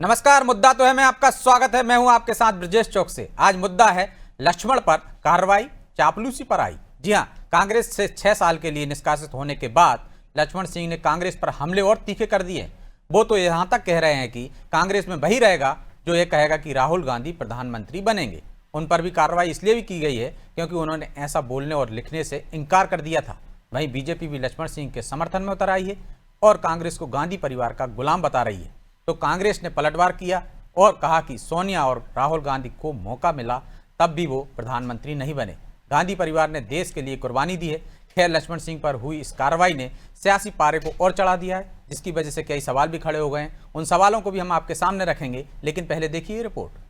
नमस्कार। मुद्दा तो है, मैं आपका स्वागत है। मैं हूं आपके साथ ब्रजेश चौक से। आज मुद्दा है लक्ष्मण पर कार्रवाई, चापलूसी पर आई। जी हां, कांग्रेस से 6 साल के लिए निष्कासित होने के बाद लक्ष्मण सिंह ने कांग्रेस पर हमले और तीखे कर दिए। वो तो यहां तक कह रहे हैं कि कांग्रेस में वही रहेगा जो ये कहेगा कि राहुल गांधी प्रधानमंत्री बनेंगे। उन पर भी कार्रवाई इसलिए भी की गई है क्योंकि उन्होंने ऐसा बोलने और लिखने से इनकार कर दिया था। वहीं बीजेपी भी लक्ष्मण सिंह के समर्थन में उतर आई है और कांग्रेस को गांधी परिवार का गुलाम बता रही है। तो कांग्रेस ने पलटवार किया और कहा कि सोनिया और राहुल गांधी को मौका मिला तब भी वो प्रधानमंत्री नहीं बने। गांधी परिवार ने देश के लिए कुर्बानी दी है। खैर, लक्ष्मण सिंह पर हुई इस कार्रवाई ने सियासी पारे को और चढ़ा दिया है, जिसकी वजह से कई सवाल भी खड़े हो गए हैं। उन सवालों को भी हम आपके सामने रखेंगे, लेकिन पहले देखिए रिपोर्ट।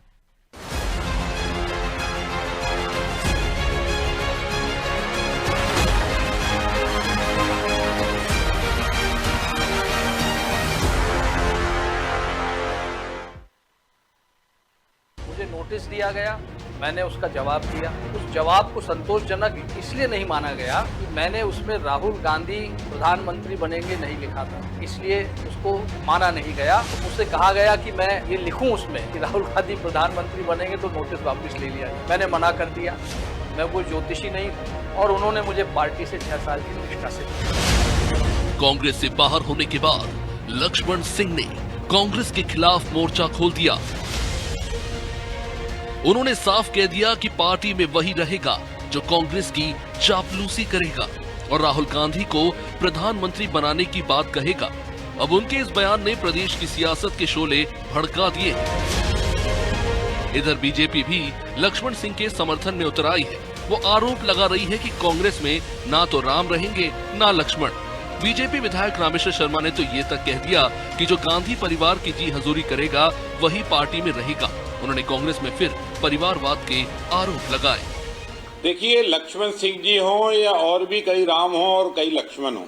मुझे नोटिस दिया गया, मैंने उसका जवाब दिया। उस जवाब को संतोषजनक इसलिए नहीं माना गया कि मैंने उसमें राहुल गांधी प्रधानमंत्री बनेंगे नहीं लिखा था, इसलिए उसको माना नहीं गया। मुझसे कहा गया कि मैं ये लिखूं उसमें कि राहुल गांधी प्रधानमंत्री बनेंगे, तो नोटिस वापस ले लिया। मैंने मना कर दिया। मैं कोई ज्योतिषी नहीं और उन्होंने मुझे पार्टी से 6 साल की निष्कासित किया। कांग्रेस से बाहर होने के बाद लक्ष्मण सिंह ने कांग्रेस के खिलाफ मोर्चा खोल दिया। उन्होंने साफ कह दिया कि पार्टी में वही रहेगा जो कांग्रेस की चापलूसी करेगा और राहुल गांधी को प्रधानमंत्री बनाने की बात कहेगा। अब उनके इस बयान ने प्रदेश की सियासत के शोले भड़का दिए। इधर बीजेपी भी लक्ष्मण सिंह के समर्थन में उतर आई है। वो आरोप लगा रही है कि कांग्रेस में ना तो राम रहेंगे ना लक्ष्मण। बीजेपी विधायक रामेश्वर शर्मा ने तो ये तक कह दिया कि जो गांधी परिवार की जी हजूरी करेगा वही पार्टी में रहेगा। उन्होंने कांग्रेस में फिर परिवारवाद के आरोप लगाए। देखिए, लक्ष्मण सिंह जी हो या और भी कई राम हो और कई लक्ष्मण हो,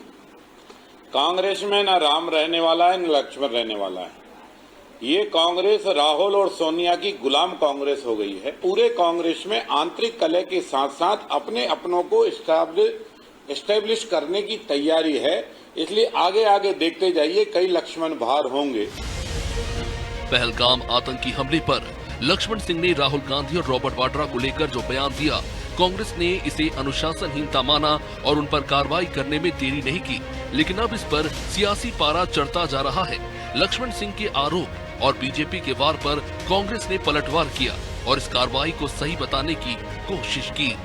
कांग्रेस में ना राम रहने वाला है न लक्ष्मण रहने वाला है। ये कांग्रेस राहुल और सोनिया की गुलाम कांग्रेस हो गई है। पूरे कांग्रेस में आंतरिक कलह के साथ साथ अपने अपनों को एस्टेब्लिश करने की तैयारी है। इसलिए आगे आगे देखते जाइए, कई लक्ष्मण बाहर होंगे। पहलगाम आतंकी हमले पर लक्ष्मण सिंह ने राहुल गांधी और रॉबर्ट वाड्रा को लेकर जो बयान दिया, कांग्रेस ने इसे अनुशासनहीनता माना और उन पर कार्रवाई करने में देरी नहीं की। लेकिन अब इस पर सियासी पारा चढ़ता जा रहा है। लक्ष्मण सिंह के आरोप और बीजेपी के वार पर कांग्रेस ने पलटवार किया और इस कार्रवाई को सही बताने की कोशिश की।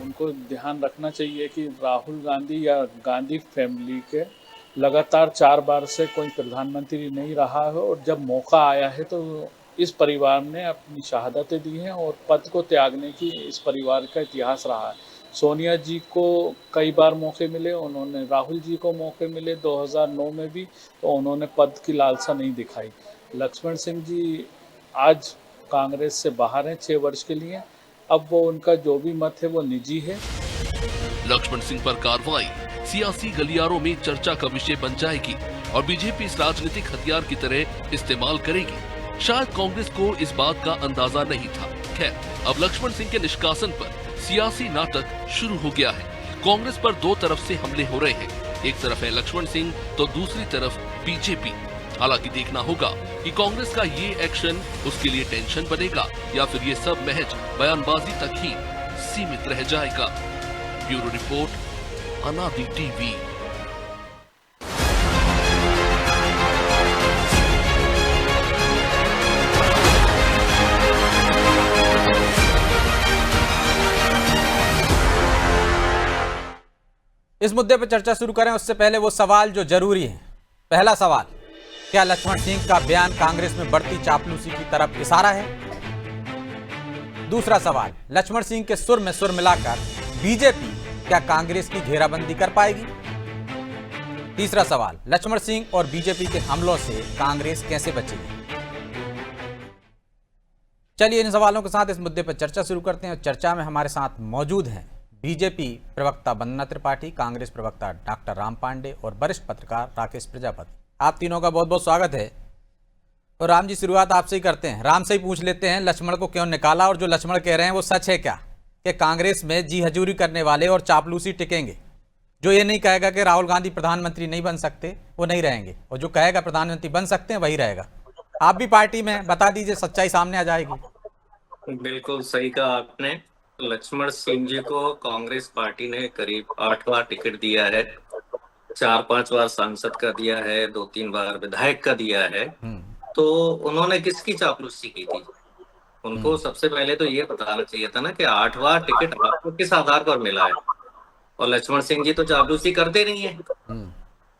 उनको ध्यान रखना चाहिए कि राहुल गांधी या गांधी फैमिली के लगातार 4 बार से कोई प्रधानमंत्री नहीं रहा है और जब मौका आया है तो इस परिवार ने अपनी शहादतें दी हैं और पद को त्यागने की इस परिवार का इतिहास रहा है। सोनिया जी को कई बार मौके मिले, उन्होंने राहुल जी को मौके मिले 2009 में भी, तो उन्होंने पद की लालसा नहीं दिखाई। लक्ष्मण सिंह जी आज कांग्रेस से बाहर हैं 6 वर्ष के लिए। अब वो उनका जो भी मत है वो निजी है। लक्ष्मण सिंह पर कार्रवाई सियासी गलियारों में चर्चा का विषय बन जाएगी और बीजेपी इस राजनीतिक हथियार की तरह इस्तेमाल करेगी। शायद कांग्रेस को इस बात का अंदाजा नहीं था। खैर, अब लक्ष्मण सिंह के निष्कासन पर सियासी नाटक शुरू हो गया है। कांग्रेस पर 2 तरफ से हमले हो रहे हैं। एक तरफ है लक्ष्मण सिंह तो दूसरी तरफ बीजेपी। हालांकि देखना होगा कि कांग्रेस का ये एक्शन उसके लिए टेंशन बनेगा या फिर ये सब महज बयानबाजी तक ही सीमित रह जाएगा। ब्यूरो रिपोर्ट, अनादि टीवी। इस मुद्दे पर चर्चा शुरू करें उससे पहले वो सवाल जो जरूरी है। पहला सवाल, क्या लक्ष्मण सिंह का बयान कांग्रेस में बढ़ती चापलूसी की तरफ इशारा है? दूसरा सवाल, लक्ष्मण सिंह के सुर में सुर मिलाकर बीजेपी क्या कांग्रेस की घेराबंदी कर पाएगी? तीसरा सवाल, लक्ष्मण सिंह और बीजेपी के हमलों से कांग्रेस कैसे बचेगी? चलिए इन सवालों के साथ इस मुद्दे पर चर्चा शुरू करते हैं। और चर्चा में हमारे साथ मौजूद हैं बीजेपी प्रवक्ता वंदना त्रिपाठी, कांग्रेस प्रवक्ता डॉक्टर राम पांडे और वरिष्ठ पत्रकार राकेश प्रजापति। आप तीनों का बहुत बहुत स्वागत है। और राम जी, शुरुआत आपसे ही करते हैं। राम से ही पूछ लेते हैं, लक्ष्मण को क्यों निकाला और जो लक्ष्मण कह रहे हैं वो सच है क्या कि कांग्रेस में जी हजूरी करने वाले और चापलूसी टिकेंगे? जो ये नहीं कहेगा कि राहुल गांधी प्रधानमंत्री नहीं बन सकते वो नहीं रहेंगे, और जो कहेगा प्रधानमंत्री बन सकते हैं वही रहेगा। आप भी पार्टी में, बता दीजिए, सच्चाई सामने आ जाएगी। बिल्कुल सही कहा आपने। लक्ष्मण सिंह जी को कांग्रेस पार्टी ने करीब 8 बार टिकट दिया है, 4-5 बार सांसद का दिया है, 2-3 बार विधायक का दिया है। तो उन्होंने किसकी चापलूसी की थी? उनको सबसे पहले तो ये बताना चाहिए था ना कि 8 बार टिकट आपको किस आधार पर मिला है। और लक्ष्मण सिंह जी तो चापलूसी करते नहीं है।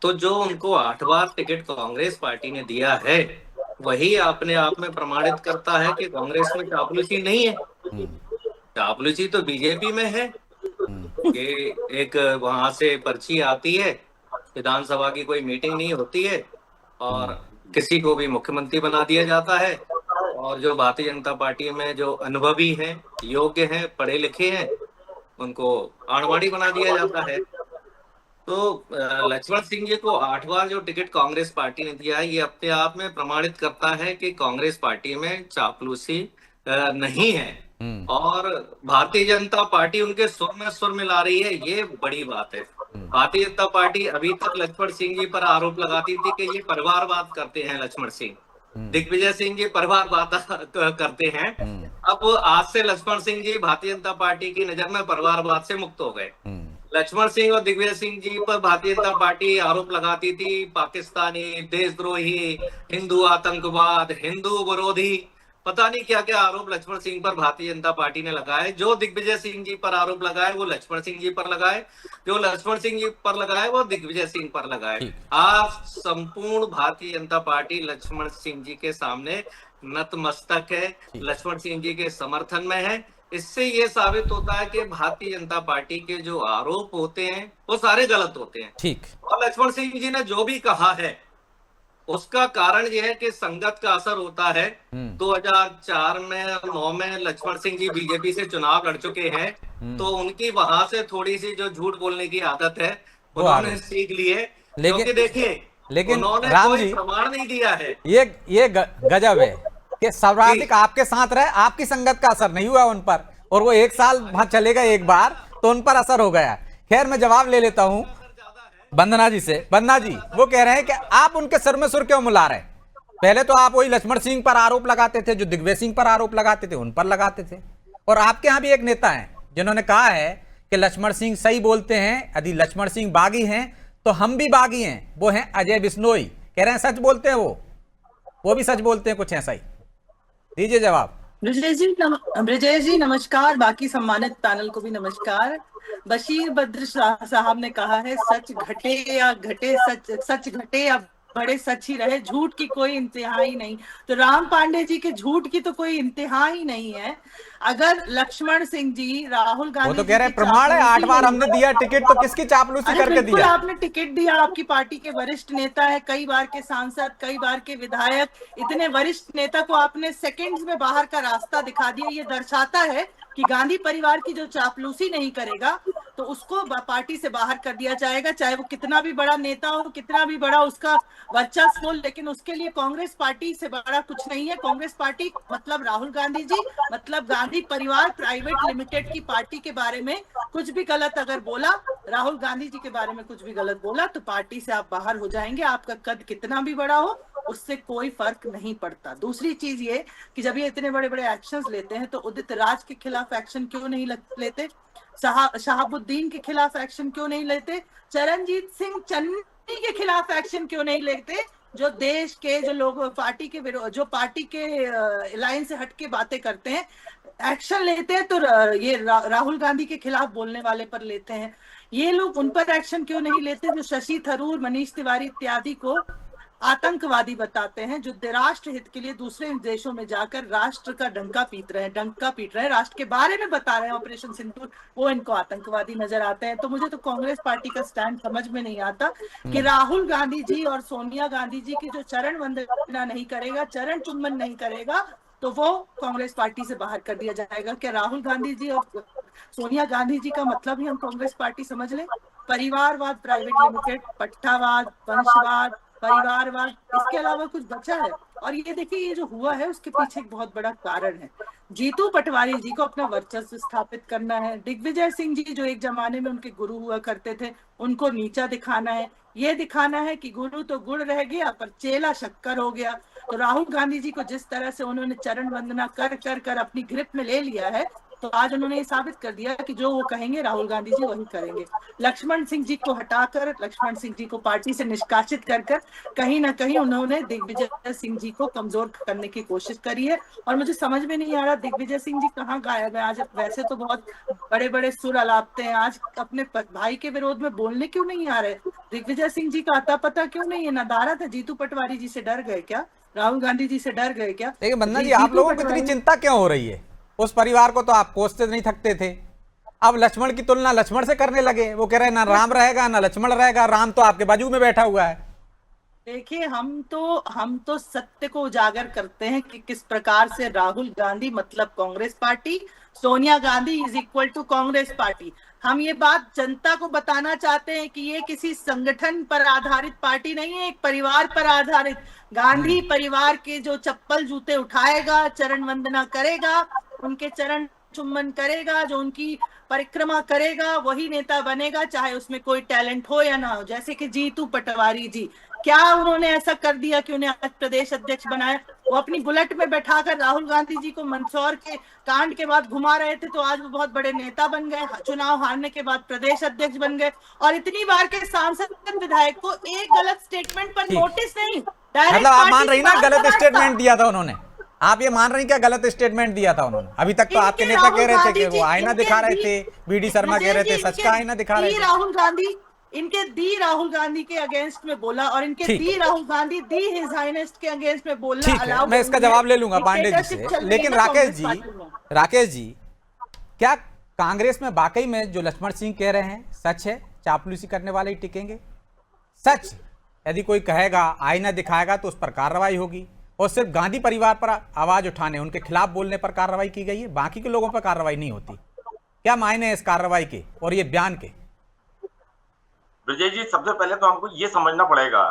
तो जो उनको 8 बार टिकट कांग्रेस पार्टी ने दिया है, वही अपने आप में प्रमाणित करता है कि कांग्रेस में चापलूसी नहीं है। चापलूसी तो बीजेपी में है। ये एक वहां से पर्ची आती है, विधानसभा की कोई मीटिंग नहीं होती है और किसी को भी मुख्यमंत्री बना दिया जाता है। और जो भारतीय जनता पार्टी में जो अनुभवी हैं, योग्य हैं, पढ़े लिखे हैं, उनको आड़वाड़ी बना दिया जाता है। तो लक्ष्मण सिंह जी को 8 बार जो टिकट कांग्रेस पार्टी ने दिया है, ये अपने आप में प्रमाणित करता है कि कांग्रेस पार्टी में चापलूसी नहीं है। और भारतीय जनता पार्टी उनके सुर में सुर मिला रही है, ये बड़ी बात है। भारतीय जनता पार्टी अभी तक लक्ष्मण सिंह जी पर आरोप लगाती थी कि ये परिवारवाद करते हैं लक्ष्मण सिंह, दिग्विजय सिंह जी परिवारवाद करते हैं। अब आज से लक्ष्मण सिंह जी भारतीय जनता पार्टी की नजर में परिवारवाद से मुक्त हो गए। लक्ष्मण सिंह और दिग्विजय सिंह जी पर भारतीय जनता पार्टी आरोप लगाती थी पाकिस्तानी, देशद्रोही, हिंदू आतंकवाद, हिंदू विरोधी, पता नहीं क्या क्या आरोप लक्ष्मण सिंह पर भारतीय जनता पार्टी ने लगाए। जो दिग्विजय सिंह जी पर आरोप लगाए वो लक्ष्मण सिंह जी पर लगाए, जो लक्ष्मण सिंह जी पर लगाए वो दिग्विजय सिंह पर लगाए। आज संपूर्ण भारतीय जनता पार्टी लक्ष्मण सिंह जी के सामने नतमस्तक है, लक्ष्मण सिंह जी के समर्थन में है। इससे ये साबित होता है कि भारतीय जनता पार्टी के जो आरोप होते हैं वो सारे गलत होते हैं। ठीक। और लक्ष्मण सिंह जी ने जो भी कहा है उसका कारण यह है कि संगत का असर होता है। 2004 में 9 में लक्ष्मण सिंह जी बीजेपी से चुनाव लड़ चुके हैं, तो उनकी वहां से थोड़ी सी जो झूठ बोलने की आदत है उन्होंने सीख ली है। क्योंकि देखिए, लेकिन उन्होंने राम कोई जी प्रमाण नहीं दिया है। ये गजब है कि सर्वाधिक आपके साथ रहे, आपकी संगत का असर नहीं हुआ उन पर, और वो 1 साल वहां चले गए एक बार तो उन पर असर हो गया। खैर, मैं जवाब ले लेता हूं वंदना जी से। वंदना जी, वो कह रहे हैं कि आप उनके सिर में सुर क्यों मिला रहे हैं? पहले तो आप वही लक्ष्मण सिंह पर आरोप लगाते थे, जो दिग्विजय सिंह पर आरोप लगाते थे उन पर लगाते थे। और आपके यहाँ भी एक नेता हैं जिन्होंने कहा है कि लक्ष्मण सिंह सही बोलते हैं, यदि लक्ष्मण सिंह बागी हैं तो हम भी बागी हैं, वो हैं अजय बिश्नोई। कह रहे हैं सच बोलते हैं वो भी सच बोलते हैं, कुछ ऐसा ही। दीजिए जवाब। ब्रजेश जी नमस्कार, बाकी सम्मानित पैनल को भी नमस्कार। बशीर बद्र साहब ने कहा है सच घटे या घटे, सच घटे या बड़े सच ही रहे, झूठ की कोई इंतहा ही नहीं। तो राम पांडे जी के झूठ की तो कोई इंतहा ही नहीं है। अगर लक्ष्मण सिंह जी राहुल गांधी, वो तो कह रहे हैं प्रमाण है, 8 बार हमने दिया टिकट, तो किसकी चापलूसी करके दिया? आपने टिकट दिया, आपकी पार्टी के वरिष्ठ नेता है, कई बार के सांसद, कई बार के विधायक, इतने वरिष्ठ नेता को आपने सेकंड्स में बाहर का रास्ता दिखा दिया। ये दर्शाता है कि गांधी परिवार की जो चापलूसी नहीं करेगा तो उसको पार्टी से बाहर कर दिया जाएगा, चाहे वो कितना भी बड़ा नेता हो, कितना भी बड़ा उसका वर्चस्व हो, लेकिन उसके लिए कांग्रेस पार्टी से बड़ा कुछ नहीं है। कांग्रेस पार्टी मतलब राहुल गांधी जी, मतलब गांधी परिवार प्राइवेट लिमिटेड की पार्टी के बारे में कुछ भी गलत अगर बोला, राहुल गांधी जी के बारे में कुछ भी गलत बोला, तो पार्टी से आप बाहर हो जाएंगे। आपका कद कितना भी बड़ा हो उससे कोई फर्क नहीं पड़ता। दूसरी चीज ये कि जब ये इतने बड़े बड़े एक्शंस लेते हैं तो उदित राज के खिलाफ एक्शन क्यों नहीं लेते, शहाबुद्दीन के खिलाफ एक्शन क्यों नहीं लेते, चरणजीत सिंह चन्नी के खिलाफ एक्शन क्यों नहीं लेते, जो देश के जो लोग पार्टी के जो पार्टी के लाइन से हटके बातें करते हैं, एक्शन लेते हैं तो ये राहुल गांधी के खिलाफ बोलने वाले पर लेते हैं। ये लोग उन पर एक्शन क्यों नहीं लेते जो शशि थरूर, मनीष तिवारी इत्यादि को आतंकवादी बताते हैं, जो राष्ट्र हित के लिए दूसरे देशों में जाकर राष्ट्र का डंका पीट रहे हैं, राष्ट्र के बारे में बता रहे हैं ऑपरेशन सिंदूर, वो इनको आतंकवादी नजर आते हैं। तो मुझे तो कांग्रेस पार्टी का स्टैंड समझ में नहीं आता कि राहुल गांधी जी और सोनिया गांधी जी की जो चरण वंदना नहीं करेगा, चरण चुम्बन नहीं करेगा, तो वो कांग्रेस पार्टी से बाहर कर दिया जाएगा। क्या राहुल गांधी जी और सोनिया गांधी जी का मतलब ही हम कांग्रेस पार्टी समझ लें? परिवारवाद, प्राइवेट लिमिटेड, पट्टावाद, वंशवाद, परिवारवाद, इसके अलावा कुछ बचा है? और ये देखिए, ये जो हुआ है उसके पीछे एक बहुत बड़ा कारण है। जीतू पटवारी जी को अपना वर्चस्व स्थापित करना है, दिग्विजय सिंह जी जो एक जमाने में उनके गुरु हुआ करते थे उनको नीचा दिखाना है, ये दिखाना है कि गुरु तो गुड़ रह गया पर चेला शक्कर हो गया। तो राहुल गांधी जी को जिस तरह से उन्होंने चरण वंदना कर कर कर अपनी ग्रिप में ले लिया है, तो आज उन्होंने ये साबित कर दिया कि जो वो कहेंगे राहुल गांधी जी वही करेंगे। लक्ष्मण सिंह जी को हटाकर, लक्ष्मण सिंह जी को पार्टी से निष्कासित कर कर कहीं ना कहीं उन्होंने दिग्विजय सिंह जी को कमजोर करने की कोशिश करी है। और मुझे समझ में नहीं आ रहा दिग्विजय सिंह जी कहाँ गायब है आज। वैसे तो बहुत बड़े बड़े सुर अलापते हैं, आज अपने भाई के विरोध में बोलने क्यों नहीं आ रहे? दिग्विजय सिंह जी का अता पता क्यों नहीं है? नदारत है? जीतू पटवारी जी से डर गए क्या? राहुल गांधी जी से डर गए क्या? लेकिन बन्ना जी, आप लोगों को इतनी चिंता क्यों हो रही है? उस परिवार को तो आप कोसते नहीं थकते थे, अब लक्ष्मण की तुलना लक्ष्मण से करने लगे। वो कह रहे हैं ना राम रहेगा ना लक्ष्मण रहेगा, राम तो आपके बाजू में बैठा हुआ है। देखिए, हम तो सत्य को उजागर करते हैं कि किस प्रकार से राहुल गांधी मतलब Congress party, Sonia Gandhi is equal to Congress party. हम ये बात जनता को बताना चाहते हैं कि ये किसी संगठन पर आधारित पार्टी नहीं है, एक परिवार पर आधारित। गांधी परिवार के जो चप्पल जूते उठाएगा, चरण वंदना करेगा, उनके चरण चुम्बन करेगा, जो उनकी परिक्रमा करेगा, वही नेता बनेगा, चाहे उसमें कोई टैलेंट हो या ना हो। जैसे कि जीतू पटवारी जी, क्या उन्होंने ऐसा कर दिया कि उन्हें आज प्रदेश अध्यक्ष बनाया? वो अपनी बुलेट में बैठाकर राहुल गांधी जी को मंदसौर के कांड के बाद घुमा रहे थे, तो आज वो बहुत बड़े नेता बन गए, चुनाव हारने के बाद प्रदेश अध्यक्ष बन गए। और इतनी बार के सांसद विधायक को एक गलत स्टेटमेंट पर नोटिस नहीं, मतलब आप मान रही ना गलत स्टेटमेंट दिया था उन्होंने? आप ये मान रही क्या गलत स्टेटमेंट दिया था उन्होंने? अभी तक तो आपके नेता कह रहे थे कि वो आईना दिखा रहे थे, बीडी शर्मा कह रहे थे सच का आईना दिखा रहे थे। राहुल गांधी के अगेंस्ट में बोला, और इनके राहुल गांधी हिज हाइनेस्ट के अगेंस्ट में बोलना ठीक है, मैं इसका जवाब ले लूंगा पांडे जी से। लेकिन राकेश जी, क्या कांग्रेस में वाकई में जो लक्ष्मण सिंह कह रहे हैं सच है? चापलूसी करने वाले ही टिकेंगे? सच यदि कोई कहेगा आईना दिखाएगा तो उस पर कार्रवाई होगी, और सिर्फ गांधी परिवार पर आवाज उठाने, उनके खिलाफ बोलने पर कार्रवाई की गई है, बाकी के लोगों पर कार्रवाई नहीं होती। क्या मायने हैं इस कार्रवाई के और ये बयान के? विजय जी, सबसे पहले तो हमको ये समझना पड़ेगा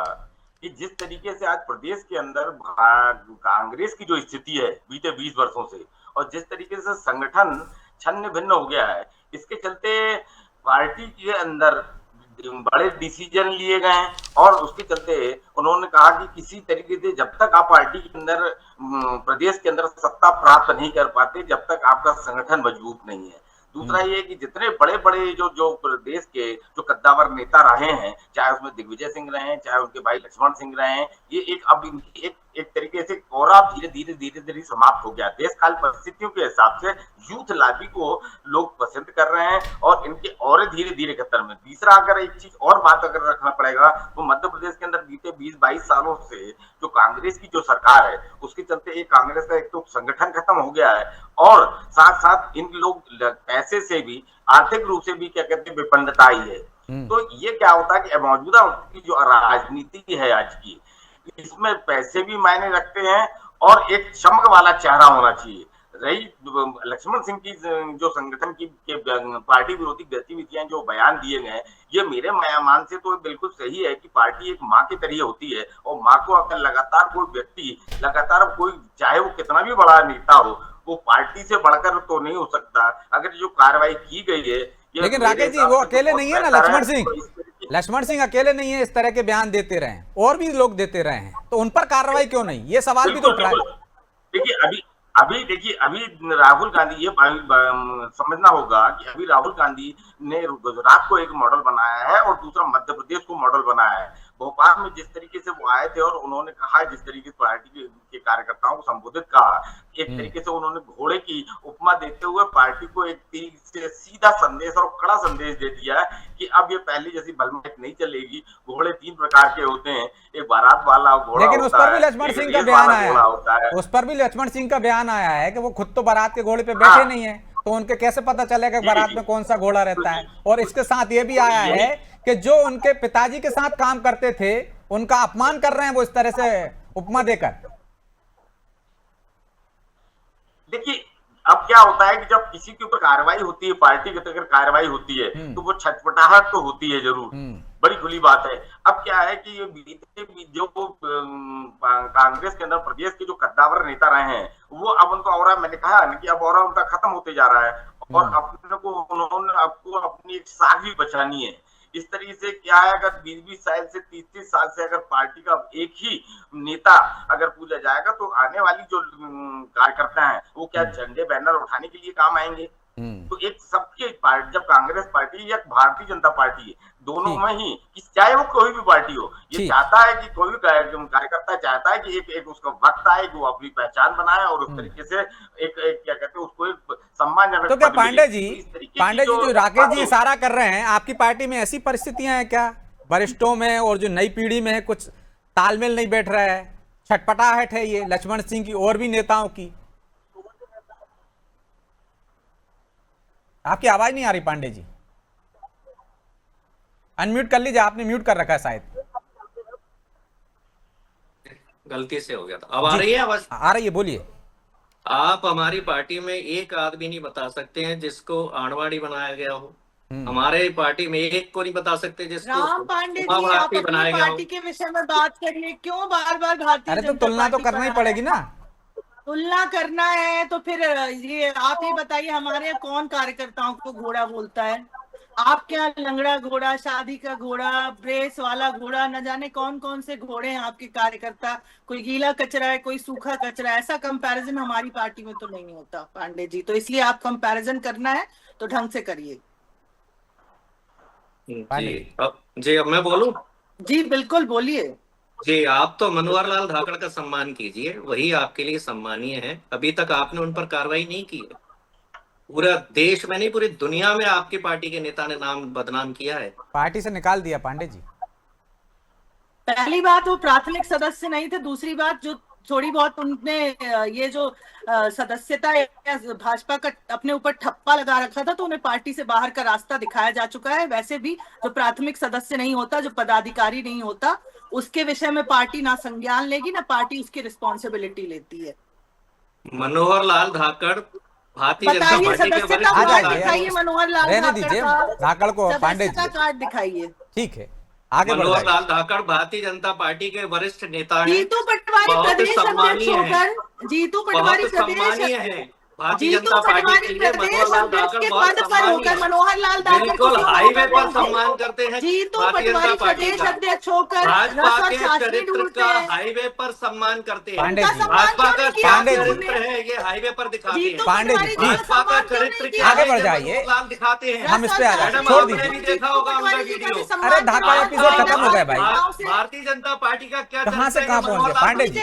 कि जिस तरीके से आज प्रदेश के अंदर कांग्रेस की जो स्थिति है बीते 20 वर्षों से, और जिस तरीके से संगठन छन्न भिन्न हो गया है, इसके चलते पार्टी के अंदर बड़े डिसीजन लिए गए हैं, और उसके चलते उन्होंने कहा कि किसी तरीके से जब तक आप पार्टी के अंदर प्रदेश के अंदर सत्ता प्राप्त नहीं कर पाते, जब तक आपका संगठन मजबूत नहीं है। दूसरा ये कि जितने बड़े बड़े जो प्रदेश के जो कद्दावर नेता रहे हैं, चाहे उसमें दिग्विजय सिंह रहे हैं, चाहे उनके भाई लक्ष्मण सिंह रहे हैं, ये अब इनकी एक तरीके से कोरा धीरे धीरे समाप्त हो गया। देश काल परिस्थितियों के हिसाब से यूथ लॉबी को लोग पसंद कर रहे हैं, और इनके और धीरे धीरे खतर में। तीसरा, अगर एक चीज और बात अगर रखना पड़ेगा, तो मध्य प्रदेश के अंदर बीते 20-22 सालों से जो कांग्रेस की जो सरकार है, उसके चलते एक कांग्रेस का एक तो संगठन खत्म हो गया है, और साथ साथ इन लोग पैसे से भी, आर्थिक रूप से भी क्या कहते हैं, विपन्नता ही है। तो ये क्या होता है कि मौजूदा की जो राजनीति है आज की, इसमें पैसे भी मायने रखते हैं, और एक चमक वाला चेहरा होना चाहिए। रही लक्ष्मण सिंह की जो संगठन की पार्टी विरोधी गतिविधियां जो बयान दिए गए, ये मेरे मान से तो बिल्कुल सही है कि पार्टी एक माँ की तरह होती है, और माँ को अगर लगातार कोई व्यक्ति, लगातार कोई, चाहे वो कितना भी बड़ा नेता हो, वो पार्टी से बढ़कर तो नहीं हो सकता। अगर जो कार्रवाई की गई है, लेकिन राकेश जी, वो अकेले नहीं है ना लक्ष्मण सिंह अकेले नहीं है इस तरह के बयान देते रहे, और भी लोग देते रहे हैं, तो उन पर कार्रवाई क्यों नहीं? ये सवाल भी तो उठ रहा है। देखिए, अभी राहुल गांधी, ये समझना होगा कि अभी राहुल गांधी ने गुजरात को एक मॉडल बनाया है, और दूसरा मध्य प्रदेश को मॉडल बनाया है। भोपाल में जिस तरीके से वो आए थे, और उन्होंने कहा, जिस तरीके से पार्टी के कार्यकर्ताओं को संबोधित कहा, एक तरीके से उन्होंने घोड़े की उपमा देते हुए पार्टी को एक तरीके से सीधा संदेश और कड़ा संदेश दे दिया कि अब ये पहले जैसी भलमैक नहीं चलेगी। घोड़े 3 प्रकार के होते हैं, एक बारात वाला घोड़ा, लेकिन उस पर भी लक्ष्मण सिंह का बयान आया, उस पर भी लक्ष्मण सिंह का बयान आया है कि वो खुद तो बारात के घोड़े पे बैठे नहीं है, तो उनके कैसे पता चलेगा बारात में कौन सा घोड़ा रहता है? और इसके साथ ये भी आया है कि जो उनके पिताजी के साथ काम करते थे उनका अपमान कर रहे हैं वो इस तरह से उपमा देकर। देखिए, अब क्या होता है कि जब किसी के ऊपर कार्रवाई होती है, पार्टी के अगर कार्रवाई होती है, तो वो छटपटाहट तो होती है जरूर, बड़ी बड़ी खुली बात है। अब क्या है कि ये जो कांग्रेस के अंदर प्रदेश के जो कद्दावर नेता रहे हैं, वो अब उनको और मैंने कहा ना कि अब और उनका खत्म होते जा रहा है और अपने को उन्होंने आपको अपनी एक साख भी बचानी है। इस तरीके से क्या है, अगर 20-20 साल से 30-30 साल से अगर पार्टी का एक ही नेता अगर पूजा जाएगा तो आने वाली जो कार्यकर्ता हैं वो क्या झंडे बैनर उठाने के लिए काम आएंगे? तो एक सबके पार्टी, जब कांग्रेस पार्टी या भारतीय जनता पार्टी है, दोनों में ही चाहे वो कोई भी पार्टी हो, ये चाहता है कि कोई भी कार्यकर्ता चाहता है कि एक उसका वक्त आए कि वो अपनी पहचान बनाए और उस तरीके से एक क्या कहते हैं उसको एक सम्मानजनक। तो क्या पांडे जी जो राकेश जी इशारा कर रहे हैं, आपकी पार्टी में ऐसी परिस्थितियां हैं क्या, वरिष्ठों में और जो नई पीढ़ी में है कुछ तालमेल नहीं बैठ रहा है, छटपटाहट है ये लक्ष्मण सिंह की और भी नेताओं की? आपकी आवाज नहीं आ रही पांडे जी, अनम्यूट कर लीजिए, आपने म्यूट कर रखा है शायद। गलती से हो गया था। अब आ रही है आवाज? आ रही है, बोलिए। आप हमारी पार्टी में एक आदमी नहीं बता सकते हैं जिसको आंगनवाड़ी बनाया गया हो, हमारे पार्टी में एक को नहीं बता सकते जिसको राम पांडे जी, आप अपनी पार्टी के विषय में बात करिए, क्यों बार बार भारतीय अरे तो तुलना तो करना ही पड़ेगी ना। तुलना करना है तो फिर ये आप ही बताइए, हमारे यहाँ कौन कार्यकर्ताओं को घोड़ा बोलता है? आपके यहाँ लंगड़ा घोड़ा, शादी का घोड़ा, ब्रेस वाला घोड़ा, न जाने कौन कौन से घोड़े हैं आपके कार्यकर्ता। कोई गीला कचरा है, कोई सूखा कचरा है, ऐसा कंपैरिजन हमारी पार्टी में तो नहीं होता पांडे जी। तो इसलिए आप कंपैरिजन करना है तो ढंग से करिए। जी अब मैं बोलूं? जी बिल्कुल बोलिए। जी, आप तो मनोहर लाल धाकड़ का सम्मान कीजिए, वही आपके लिए सम्मानीय है। अभी तक आपने उन पर कार्रवाई नहीं की है। पूरा देश में नहीं, पूरी दुनिया में आपकी पार्टी के नेता ने नाम बदनाम किया है। पार्टी से निकाल दिया पांडे जी। पहली बात वो प्राथमिक सदस्य नहीं थे, दूसरी बात जो थोड़ी बहुत उनने ये जो सदस्यता भाजपा का अपने ऊपर ठप्पा लगा रखा था, तो उन्हें पार्टी से बाहर का रास्ता दिखाया जा चुका है। वैसे भी जो प्राथमिक सदस्य नहीं होता, जो पदाधिकारी नहीं होता, उसके विषय में पार्टी ना संज्ञान लेगी ना पार्टी उसकी रिस्पॉन्सिबिलिटी लेती है। मनोहर लाल धाकड़ भारतीय जनता पार्टी के वरिष्ठ दिखाइए, मनोहर लाल धाकड़ को पांडे जी कार्ड दिखाइए। ठीक है, आगे मनोहर लाल धाकड़ भारतीय जनता पार्टी के वरिष्ठ नेता हैं। जीतू पटवारी प्रदेश अध्यक्ष होकर, जीतू पटवारी सम्मानीय है भारतीय जनता पार्टी के लिए। मनोहर लाल धाकड़ पद पर होकर मनोहर लाल धाकड़ बिल्कुल हाईवे पर सम्मान करते हैं। जीतू पटवारी प्रदेश अध्यक्ष होकर भाजपा के चरित्र का हाईवे पर सम्मान करते हैं। भाजपा का क्या चरित्र है ये हाईवे पर दिखाते हैं। पांडे जी भाजपा का चरित्र आगे बढ़ जाइए, दिखाते हैं। हम इस पे आ जाए, छोड़ दीजिए। भी देखा होगा उनका वीडियो। अरे धाकड़ एपिसोड खत्म हो गया भाई। भारतीय जनता पार्टी का क्या कहाँ से कहाँ पहुंच गए पांडे जी?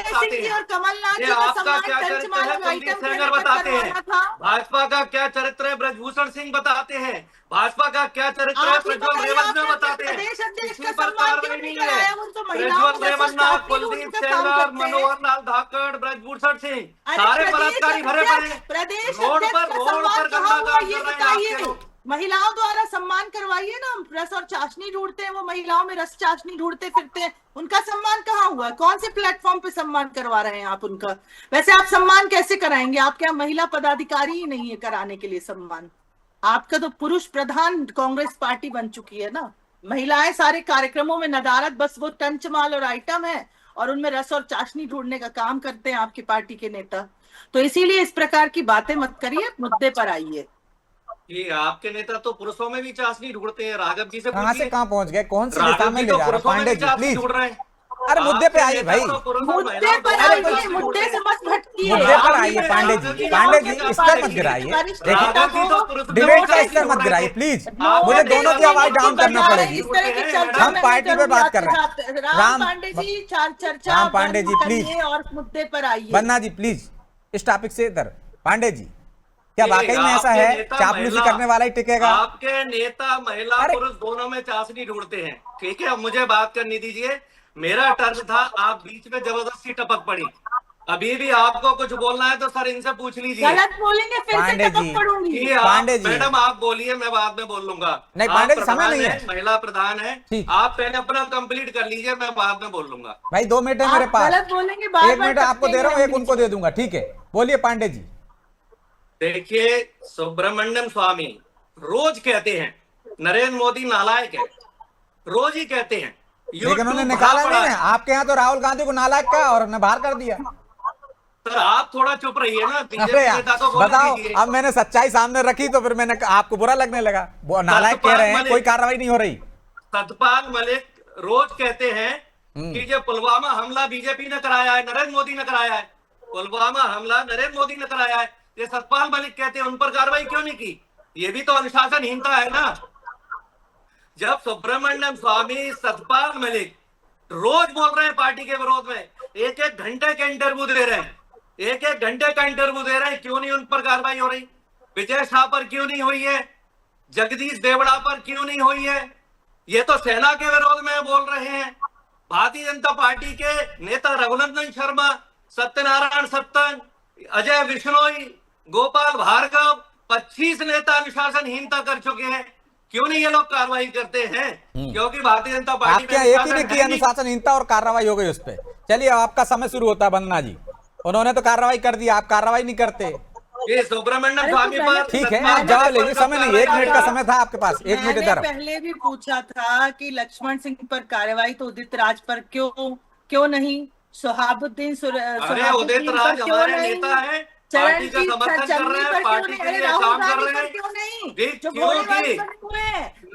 और कमलनाथ आपका क्या चरित्र है कुलदीप सेंगर बताते हैं। भाजपा का क्या चरित्र है ब्रजभूषण सिंह बताते हैं। भाजपा का क्या चरित्र है प्रज्वल रेवन्ना बताते हैं। किसी पर कार्रवाई नहीं है। प्रज्वल रेवन्ना, कुलदीप सेंगर, मनोहर लाल धाकड़, ब्रजभूषण सिंह सारे बलात्कारी भरे पड़े रोड पर गंदा काम कर रहे हैं। महिलाओं द्वारा सम्मान करवाइए ना। रस और चाशनी ढूंढते हैं वो, महिलाओं में रस चाशनी ढूंढते फिरते हैं, उनका सम्मान कहाँ हुआ? कौन से प्लेटफॉर्म पे सम्मान करवा रहे हैं आप उनका? वैसे आप सम्मान कैसे कराएंगे? आपके यहाँ महिला पदाधिकारी ही नहीं है कराने के लिए सम्मान। आपका तो पुरुष प्रधान कांग्रेस पार्टी बन चुकी है ना। महिलाएं सारे कार्यक्रमों में नदारत, बस वो टंचमाल और आइटम है और उनमें रस और चाशनी ढूंढने का काम करते हैं आपकी पार्टी के नेता। तो इसीलिए इस प्रकार की बातें मत करिए, मुद्दे पर आइए। ये आपके नेता तो पुरुषों में भी चाशनी ढूंढते हैं। राघव जी से कहां से कहां पहुंच गए, कौन सी दिशा में ले जा रहे हैं पांडे जी? प्लीज ढूंढ रहे हैं। अरे मुद्दे पे आइए भाई, मुद्दे पर आइए, मुद्दे से मत भटकिए। मुद्दे पर आइए पांडे जी। पांडे जी स्तर मत गिराइए, देखिए डिबेट का स्तर मत गिराइए प्लीज। मुझे दोनों की आवाज डाउन करना पड़ेगी। हम पार्टी पे बात कर रहे हैं। राम पांडे जी चर्चा, राम पांडे जी प्लीज, और मुद्दे पर आइए। बन्ना जी प्लीज इस टॉपिक से इधर। पांडे जी क्या वाकई में ऐसा है चापलूसी करने वाला ही टिकेगा? आपके नेता महिला पुरुष दोनों में चाशनी ढूंढते हैं। ठीक है, अब मुझे बात करनी दीजिए। मेरा टर्न था, आप बीच में जबरदस्ती टपक पड़ी। अभी भी आपको कुछ बोलना है तो सर इनसे पूछ लीजिए। गलत बोलेंगे फिर से टपक पड़ूंगी। पांडे जी मैडम आप बोलिए, मैं बाद में बोल लूंगा। नहीं पांडे जी समय नहीं है, महिला प्रधान है, आप पहले अपना कंप्लीट कर लीजिए, मैं बाद में बोल लूंगा। भाई 2 मिनट है मेरे पास, गलत बोलेंगे 1 मिनट आपको दे रहा हूँ, 1 उनको दे दूंगा। ठीक है बोलिए पांडे जी। देखिए सुब्रमण्यम स्वामी रोज कहते हैं नरेंद्र मोदी नालायक है। रोज ही कहते हैं। लेकिन उन्होंने YouTube निकाला पड़ा नहीं है। ना, आपके यहाँ तो राहुल गांधी को नालायक कहा और उन्हें बाहर कर दिया। सर आप थोड़ा चुप रहिए ना, अरे बीजेपी यार, नेता को बोलने बताओ, दीजिए। अब मैंने सच्चाई सामने रखी तो फिर मैंने आपको बुरा लगने लगा। वो नालायक कह रहे हैं, कोई कार्रवाई नहीं हो रही। सतपाल मलिक रोज कहते हैं कि जो पुलवामा हमला बीजेपी ने कराया है, नरेंद्र मोदी ने कराया है, पुलवामा हमला नरेंद्र मोदी ने कराया है, ये सतपाल मलिक कहते हैं, उन पर कार्रवाई क्यों नहीं की? ये भी तो अनुशासनहीनता है ना। जब सुब्रमण्यम स्वामी, सतपाल मलिक रोज बोल रहे हैं पार्टी के विरोध में, एक एक घंटे का इंटरव्यू दे रहे हैं, एक एक घंटे का इंटरव्यू दे रहे हैं, क्यों नहीं उन पर कार्रवाई हो रही? विजय शाह पर क्यों नहीं हुई है? जगदीश देवड़ा पर क्यों नहीं हुई है? ये तो सेना के विरोध में बोल रहे हैं। भारतीय जनता पार्टी के नेता रघुनंदन शर्मा, सत्यनारायण सत्तन, अजय विश्नोई, गोपाल भार्गव, 25 नेता अनुशासनहीनता कर चुके हैं। क्यों नहीं ये लोग कार्रवाई करते हैं? क्योंकि भारतीय जनता पार्टी आपके यहाँ एक ही ने की अनुशासनहीनता और कार्रवाई हो गई उस पर। चलिए आपका समय शुरू होता है वंदना जी, उन्होंने तो कार्रवाई कर दी, आप कार्रवाई नहीं करते। ये सुब्रमण्यम स्वामी पर ठीक है, आप जवाब लीजिए, समय नहीं, 1 मिनट का समय था आपके पास, 1 मिनट इधर। पहले भी पूछा था कि लक्ष्मण सिंह पर कार्रवाई तो उदित राज पर क्यों नहीं? सोहाबुद्दीन अरे उदित राज हमारे नेता है, पार्टी का समर्थन कर रहे हैं, पार्टी के लिए काम कर रहे हैं। क्यों नहीं? क्यों की?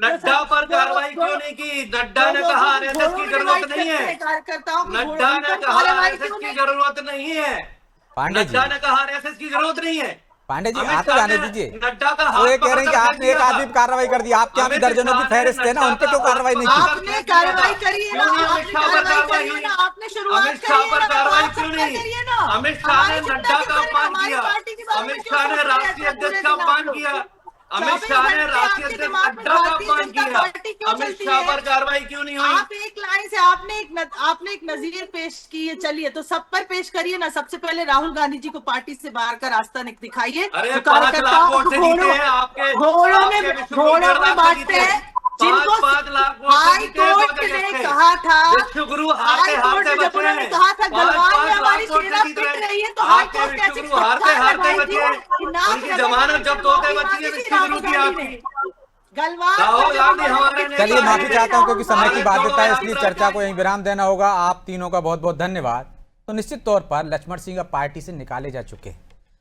नड्डा पर कार्रवाई क्यों नहीं की? नड्डा ने कहा आरएसएस की जरूरत नहीं है। नड्डा ने कहा आरएसएस की जरूरत नहीं है। पांडे जी, नड्डा ने कहा आरएसएस की जरूरत नहीं है। पांडे जी आते जाने दीजिए। नड्डा का वो ये कह रहे हैं कि आपने एक आदमी पर कार्रवाई कर दी, आपके यहाँ भी दर्जनों की फहरिस्त है ना, उन पे क्यों कार्रवाई नहीं की? आपने कार्रवाई करी है ना, अमित शाह पर कार्रवाई हुई, आपने शुरुआत अमित शाह पर कार्रवाई क्यों नहीं? करिए ना। अमित शाह ने नड्डा का अपमान किया, अमित शाह ने राष्ट्रीय अध्यक्ष का अपमान किया, अमित शाह ने राष्ट्रीय अध्यक्ष नड्डा का अपमान किया, अमित शाह पर कार्रवाई क्यों नहीं हुई? आप एक लाइन से आपने एक नजीर पेश की है, चलिए तो सब पर पेश करिए ना। सबसे पहले राहुल गांधी जी को पार्टी से बाहर का रास्ता दिखाइए। अरे 5 लाख वोट से जीते हैं आपके, घोड़ों में बांटते हैं जिनको 5 लाख वोट से जीते हैं। हाईकोर्ट ने कहा था, विश्वगुरु हारते हारते जब बचे उन्होंने हैं, कहा था गलवान में 5 हमारी लाख वोट सेना से जीत पिट रहे रही है, हैं। तो आपके हाईकोर्ट कैसे विश्वगुरु हारते हारते बचे हैं, उनकी जमानत जब्त होते बची है विश्वगुरु की आपकी। राहुल गांधी हमारे नेता चलिए माफी हैं। चाहता हूं क्योंकि समय की बाध्यता है, इसलिए चर्चा को यहीं विराम देना होगा। आप तीनों का बहुत बहुत धन्यवाद। तो निश्चित तौर पर लक्ष्मण सिंह अब पार्टी से निकाले जा चुके हैं।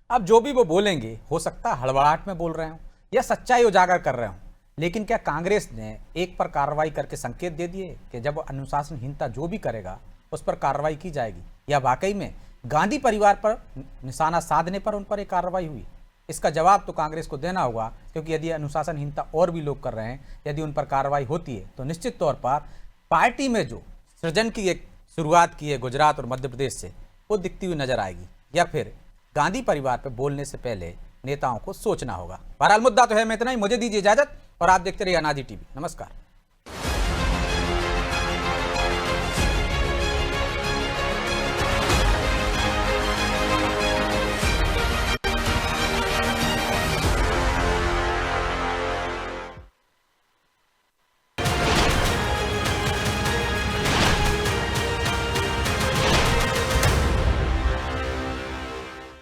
अब जो भी वो बोलेंगे, हो सकता है हड़बड़ाहट में बोल रहे हो या सच्चाई उजागर कर रहे हो, लेकिन क्या कांग्रेस ने एक पर कार्रवाई करके संकेत दे दिए कि जब अनुशासनहीनता जो भी करेगा उस पर कार्रवाई की जाएगी, या वाकई में गांधी परिवार पर निशाना साधने पर उन पर एक कार्रवाई हुई? इसका जवाब तो कांग्रेस को देना होगा, क्योंकि यदि अनुशासनहीनता और भी लोग कर रहे हैं, यदि उन पर कार्रवाई होती है तो निश्चित तौर पर पार्टी में जो सृजन की एक शुरुआत की है गुजरात और मध्य प्रदेश से, वो दिखती हुई नजर आएगी, या फिर गांधी परिवार पर बोलने से पहले नेताओं को सोचना होगा। बहरहाल मुद्दा तो है, मैं इतना ही, मुझे दीजिए इजाजत और आप देखते रहिए अनादि टीवी। नमस्कार।